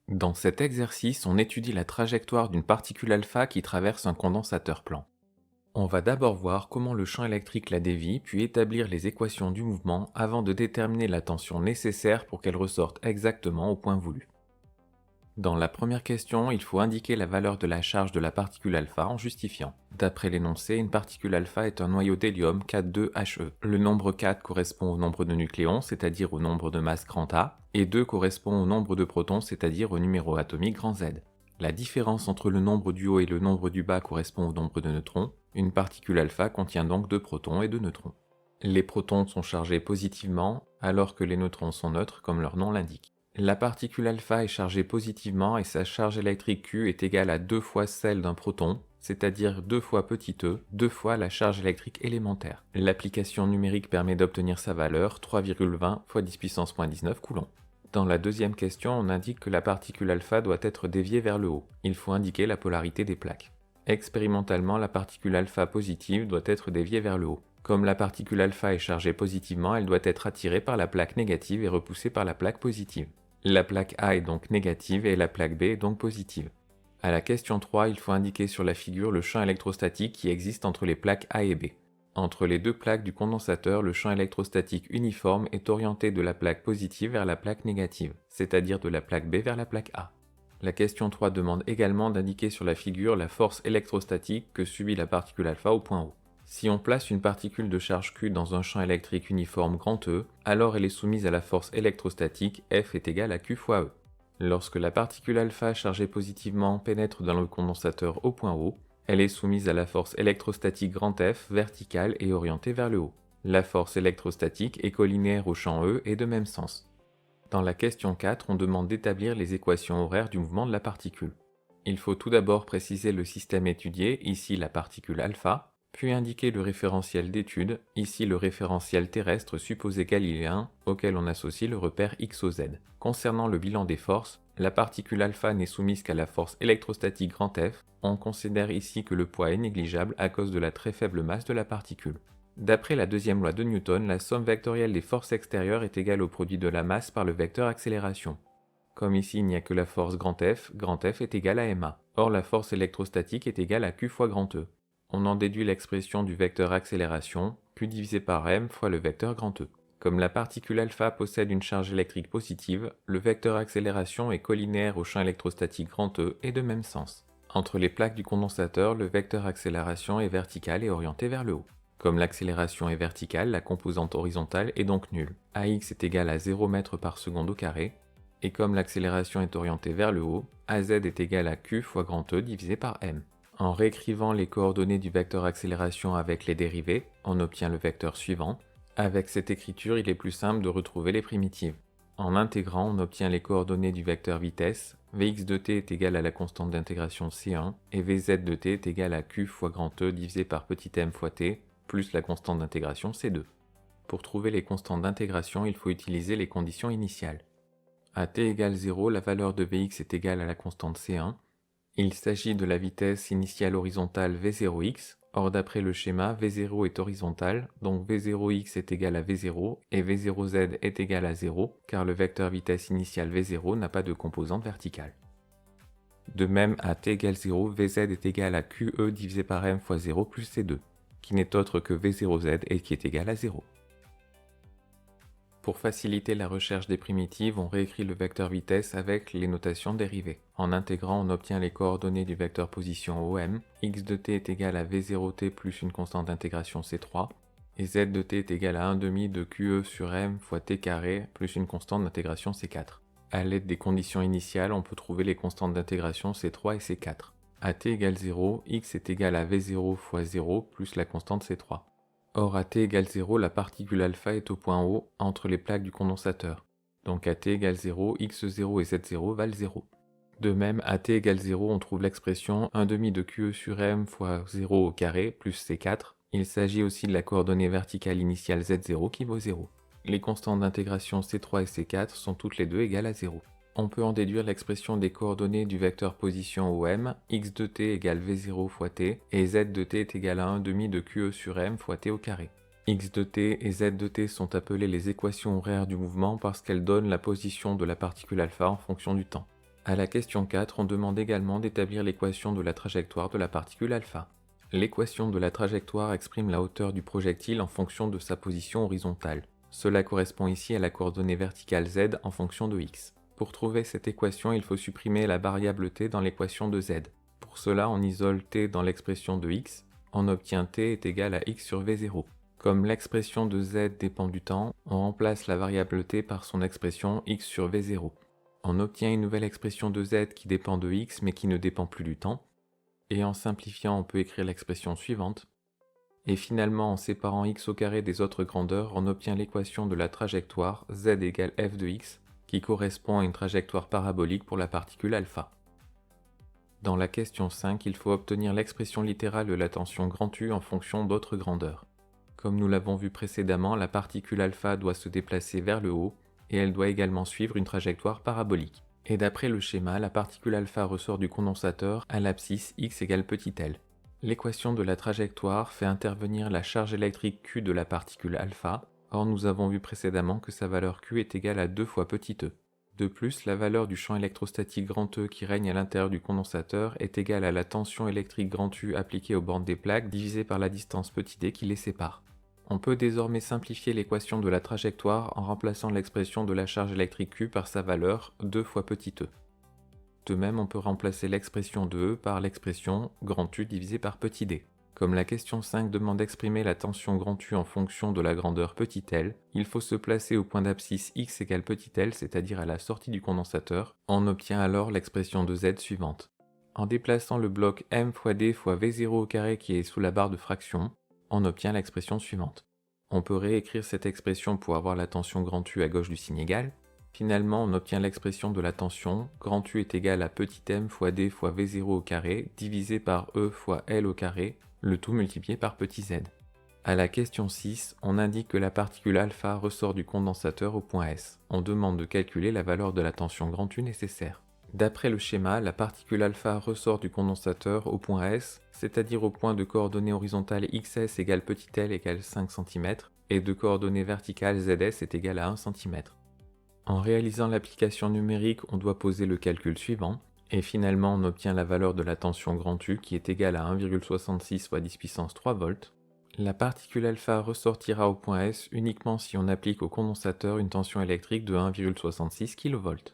Dans cet exercice, on étudie la trajectoire d'une particule alpha qui traverse un condensateur plan. On va d'abord voir comment le champ électrique la dévie, puis établir les équations du mouvement avant de déterminer la tension nécessaire pour qu'elle ressorte exactement au point voulu. Dans la première question, il faut indiquer la valeur de la charge de la particule alpha en justifiant. D'après l'énoncé, une particule alpha est un noyau d'hélium 4,2He. Le nombre 4 correspond au nombre de nucléons, c'est-à-dire au nombre de masse grand A, et 2 correspond au nombre de protons, c'est-à-dire au numéro atomique grand Z. La différence entre le nombre du haut et le nombre du bas correspond au nombre de neutrons. Une particule alpha contient donc 2 protons et 2 neutrons. Les protons sont chargés positivement, alors que les neutrons sont neutres comme leur nom l'indique. La particule alpha est chargée positivement et sa charge électrique Q est égale à 2 fois celle d'un proton, c'est-à-dire 2 fois petit e, 2 fois la charge électrique élémentaire. L'application numérique permet d'obtenir sa valeur 3,20 fois 10 puissance moins 19 coulombs. Dans la deuxième question, on indique que la particule alpha doit être déviée vers le haut. Il faut indiquer la polarité des plaques. Expérimentalement, la particule alpha positive doit être déviée vers le haut. Comme la particule alpha est chargée positivement, elle doit être attirée par la plaque négative et repoussée par la plaque positive. La plaque A est donc négative et la plaque B est donc positive. À la question 3, il faut indiquer sur la figure le champ électrostatique qui existe entre les plaques A et B. Entre les deux plaques du condensateur, le champ électrostatique uniforme est orienté de la plaque positive vers la plaque négative, c'est-à-dire de la plaque B vers la plaque A. La question 3 demande également d'indiquer sur la figure la force électrostatique que subit la particule alpha au point O. Si on place une particule de charge Q dans un champ électrique uniforme grand E, alors elle est soumise à la force électrostatique F est égale à Q fois E. Lorsque la particule alpha chargée positivement pénètre dans le condensateur au point O, elle est soumise à la force électrostatique grand F verticale et orientée vers le haut. La force électrostatique est collinéaire au champ E et de même sens. Dans la question 4, on demande d'établir les équations horaires du mouvement de la particule. Il faut tout d'abord préciser le système étudié, ici la particule alpha, puis indiquer le référentiel d'étude, ici le référentiel terrestre supposé galiléen, auquel on associe le repère x au z. Concernant le bilan des forces, la particule alpha n'est soumise qu'à la force électrostatique grand F, on considère ici que le poids est négligeable à cause de la très faible masse de la particule. D'après la deuxième loi de Newton, la somme vectorielle des forces extérieures est égale au produit de la masse par le vecteur accélération. Comme ici il n'y a que la force grand F est égal à ma. Or la force électrostatique est égale à Q fois grand E. On en déduit l'expression du vecteur accélération, Q divisé par m fois le vecteur grand E. Comme la particule alpha possède une charge électrique positive, le vecteur accélération est collinéaire au champ électrostatique grand E et de même sens. Entre les plaques du condensateur, le vecteur accélération est vertical et orienté vers le haut. Comme l'accélération est verticale, la composante horizontale est donc nulle. AX est égal à 0 m par seconde au carré, et comme l'accélération est orientée vers le haut, AZ est égal à Q fois grand E divisé par m. En réécrivant les coordonnées du vecteur accélération avec les dérivées, on obtient le vecteur suivant. Avec cette écriture, il est plus simple de retrouver les primitives. En intégrant, on obtient les coordonnées du vecteur vitesse. Vx de t est égal à la constante d'intégration C1, et Vz de t est égal à Q fois grand E divisé par petit m fois t, plus la constante d'intégration C2. Pour trouver les constantes d'intégration, il faut utiliser les conditions initiales. À t égale 0, la valeur de Vx est égale à la constante C1. Il s'agit de la vitesse initiale horizontale V0x. Or d'après le schéma, V0 est horizontal, donc V0x est égal à V0 et V0z est égal à 0, car le vecteur vitesse initiale V0 n'a pas de composante verticale. De même, à t égale 0, Vz est égal à QE divisé par m fois 0 plus C2, qui n'est autre que V0z et qui est égal à 0. Pour faciliter la recherche des primitives, on réécrit le vecteur vitesse avec les notations dérivées. En intégrant, on obtient les coordonnées du vecteur position OM. X de t est égal à V0t plus une constante d'intégration C3, et Z de t est égal à 1 demi de QE sur m fois t carré plus une constante d'intégration C4. À l'aide des conditions initiales, on peut trouver les constantes d'intégration C3 et C4. À t égale 0, x est égal à V0 fois 0 plus la constante C3. Or à t égale 0, la particule alpha est au point O, entre les plaques du condensateur. Donc à t égale 0, x0 et z0 valent 0. De même, à t égale 0, on trouve l'expression 1 demi de QE sur m fois 0 au carré plus C4. Il s'agit aussi de la coordonnée verticale initiale z0 qui vaut 0. Les constantes d'intégration C3 et C4 sont toutes les deux égales à 0. On peut en déduire l'expression des coordonnées du vecteur position OM, x de t égale V0 fois t, et z de t est égal à 1 demi de QE sur m fois t au carré. X de t et z de t sont appelées les équations horaires du mouvement parce qu'elles donnent la position de la particule alpha en fonction du temps. À la question 4, on demande également d'établir l'équation de la trajectoire de la particule alpha. L'équation de la trajectoire exprime la hauteur du projectile en fonction de sa position horizontale. Cela correspond ici à la coordonnée verticale z en fonction de x. Pour trouver cette équation, il faut supprimer la variable t dans l'équation de z. Pour cela, on isole t dans l'expression de x, on obtient t est égal à x sur v0. Comme l'expression de z dépend du temps, on remplace la variable t par son expression x sur v0. On obtient une nouvelle expression de z qui dépend de x mais qui ne dépend plus du temps. Et en simplifiant, on peut écrire l'expression suivante. Et finalement, en séparant x au carré des autres grandeurs, on obtient l'équation de la trajectoire z égale f de x, qui correspond à une trajectoire parabolique pour la particule alpha. Dans la question 5, il faut obtenir l'expression littérale de la tension grand U en fonction d'autres grandeurs. Comme nous l'avons vu précédemment, la particule alpha doit se déplacer vers le haut, et elle doit également suivre une trajectoire parabolique. Et d'après le schéma, la particule alpha ressort du condensateur à l'abscisse x égale petit l. L'équation de la trajectoire fait intervenir la charge électrique Q de la particule alpha, or nous avons vu précédemment que sa valeur Q est égale à 2 fois petit e. De plus, la valeur du champ électrostatique grand E qui règne à l'intérieur du condensateur est égale à la tension électrique grand U appliquée aux bornes des plaques divisée par la distance petit d qui les sépare. On peut désormais simplifier l'équation de la trajectoire en remplaçant l'expression de la charge électrique Q par sa valeur 2 fois petit e. De même, on peut remplacer l'expression de E par l'expression grand U divisé par petit d. Comme la question 5 demande d'exprimer la tension grand U en fonction de la grandeur petit l, il faut se placer au point d'abscisse x égale petit l, c'est-à-dire à la sortie du condensateur. On obtient alors l'expression de z suivante. En déplaçant le bloc m fois d fois v0 au carré qui est sous la barre de fraction, on obtient l'expression suivante. On peut réécrire cette expression pour avoir la tension grand U à gauche du signe égal. Finalement, on obtient l'expression de la tension grand U est égal à petit m fois d fois v0 au carré divisé par e fois l au carré, le tout multiplié par petit z. À la question 6, on indique que la particule alpha ressort du condensateur au point S. On demande de calculer la valeur de la tension grand U nécessaire. D'après le schéma, la particule alpha ressort du condensateur au point S, c'est-à-dire au point de coordonnées horizontales xs égale petit l égale 5 cm et de coordonnées verticales zs est égal à 1 cm. En réalisant l'application numérique, on doit poser le calcul suivant, et finalement on obtient la valeur de la tension grand U qui est égale à 1,66 fois 10 puissance 3 volts. La particule alpha ressortira au point S uniquement si on applique au condensateur une tension électrique de 1,66 kV.